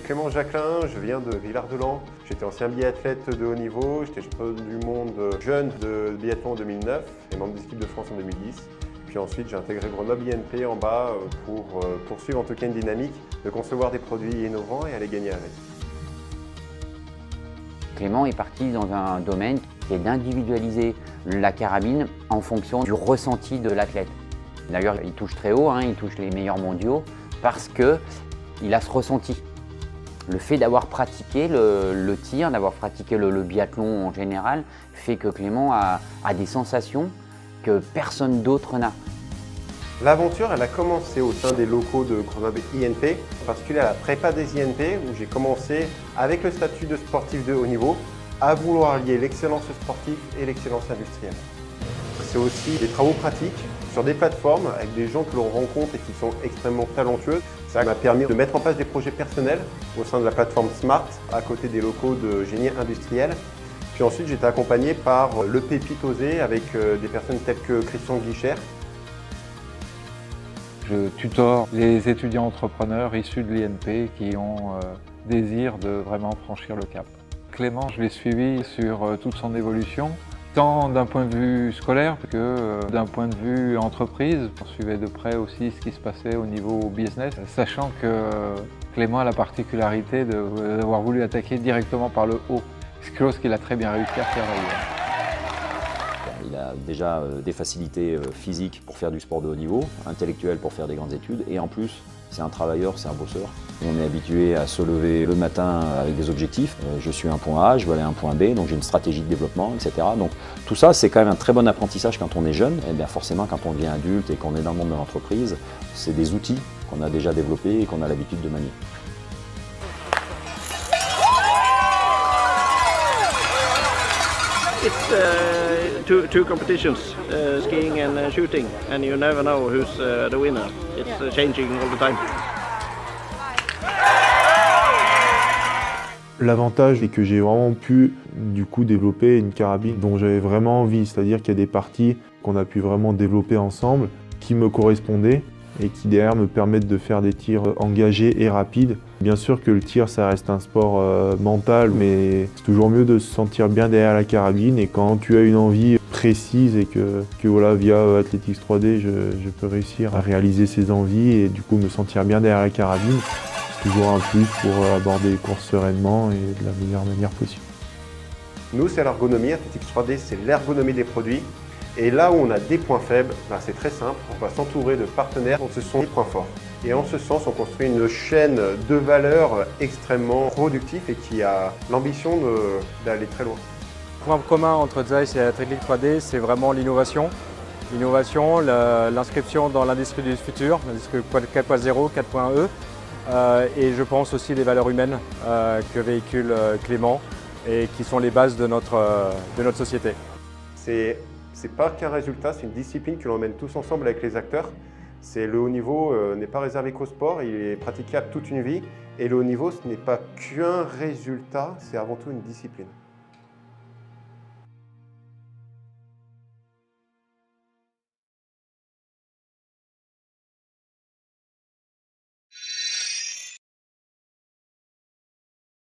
suis Clément Jacquelin, je viens de Villard-de-Lans. J'étais ancien biathlète de haut niveau, j'étais champion du monde jeune de biathlon en 2009 et membre de l'équipe de France en 2010. Puis ensuite, j'ai intégré Grenoble INP en bas pour poursuivre en tout cas une dynamique de concevoir des produits innovants et aller gagner avec. Clément est parti dans un domaine qui est d'individualiser la carabine en fonction du ressenti de l'athlète. D'ailleurs, il touche très haut, il touche les meilleurs mondiaux parce qu'il a ce ressenti. Le fait d'avoir pratiqué le tir, d'avoir pratiqué le biathlon en général, fait que Clément a des sensations que personne d'autre n'a. L'aventure, elle a commencé au sein des locaux de Grenoble INP, en particulier à la prépa des INP, où j'ai commencé, avec le statut de sportif de haut niveau, à vouloir lier l'excellence sportive et l'excellence industrielle. C'est aussi des travaux pratiques sur des plateformes avec des gens que l'on rencontre et qui sont extrêmement talentueux. Ça m'a permis de mettre en place des projets personnels au sein de la plateforme Smart, à côté des locaux de génie industriel. Puis ensuite, j'ai été accompagné par le Pépite Osé avec des personnes telles que Christian Guichert. Je tutore les étudiants entrepreneurs issus de l'INP qui ont désir de vraiment franchir le cap. Clément, je l'ai suivi sur toute son évolution, tant d'un point de vue scolaire que d'un point de vue entreprise. On suivait de près aussi ce qui se passait au niveau business, sachant que Clément a la particularité d'avoir voulu attaquer directement par le haut, chose qu'il a très bien réussi à faire d'ailleurs. Il a déjà des facilités physiques pour faire du sport de haut niveau, intellectuelles pour faire des grandes études, et en plus, c'est un travailleur, c'est un bosseur. On est habitué à se lever le matin avec des objectifs. Je suis un point A, je veux aller à un point B, donc j'ai une stratégie de développement, etc. Donc tout ça, c'est quand même un très bon apprentissage quand on est jeune. Et bien forcément, quand on devient adulte et qu'on est dans le monde de l'entreprise, c'est des outils qu'on a déjà développés et qu'on a l'habitude de manier. It's two competitions, skiing and shooting, and you never know who's the winner. It's changing all the time. L'avantage c'est que j'ai vraiment pu du coup développer une carabine dont j'avais vraiment envie, c'est-à-dire qu'il y a des parties qu'on a pu vraiment développer ensemble qui me correspondaient et qui derrière me permettent de faire des tirs engagés et rapides. Bien sûr que le tir ça reste un sport mental, mais c'est toujours mieux de se sentir bien derrière la carabine, et quand tu as une envie précise et que voilà, via Athletics 3D je peux réussir à réaliser ces envies et du coup me sentir bien derrière la carabine, c'est toujours un plus pour aborder les courses sereinement et de la meilleure manière possible. Nous, c'est l'ergonomie. Athletics 3D, c'est l'ergonomie des produits. Et là où on a des points faibles, c'est très simple, on va s'entourer de partenaires dont ce sont les points forts. Et en ce sens, on construit une chaîne de valeur extrêmement productive et qui a l'ambition d'aller très loin. Le point commun entre Zeiss et Athletics 3D, c'est vraiment l'innovation. L'innovation, l'inscription dans l'industrie du futur, l'industrie 4.0, 4.E, et je pense aussi les valeurs humaines que véhicule Clément et qui sont les bases de notre société. C'est pas qu'un résultat, c'est une discipline que l'on mène tous ensemble avec les acteurs. Le haut niveau n'est pas réservé qu'au sport, il est praticable toute une vie. Et le haut niveau, ce n'est pas qu'un résultat, c'est avant tout une discipline.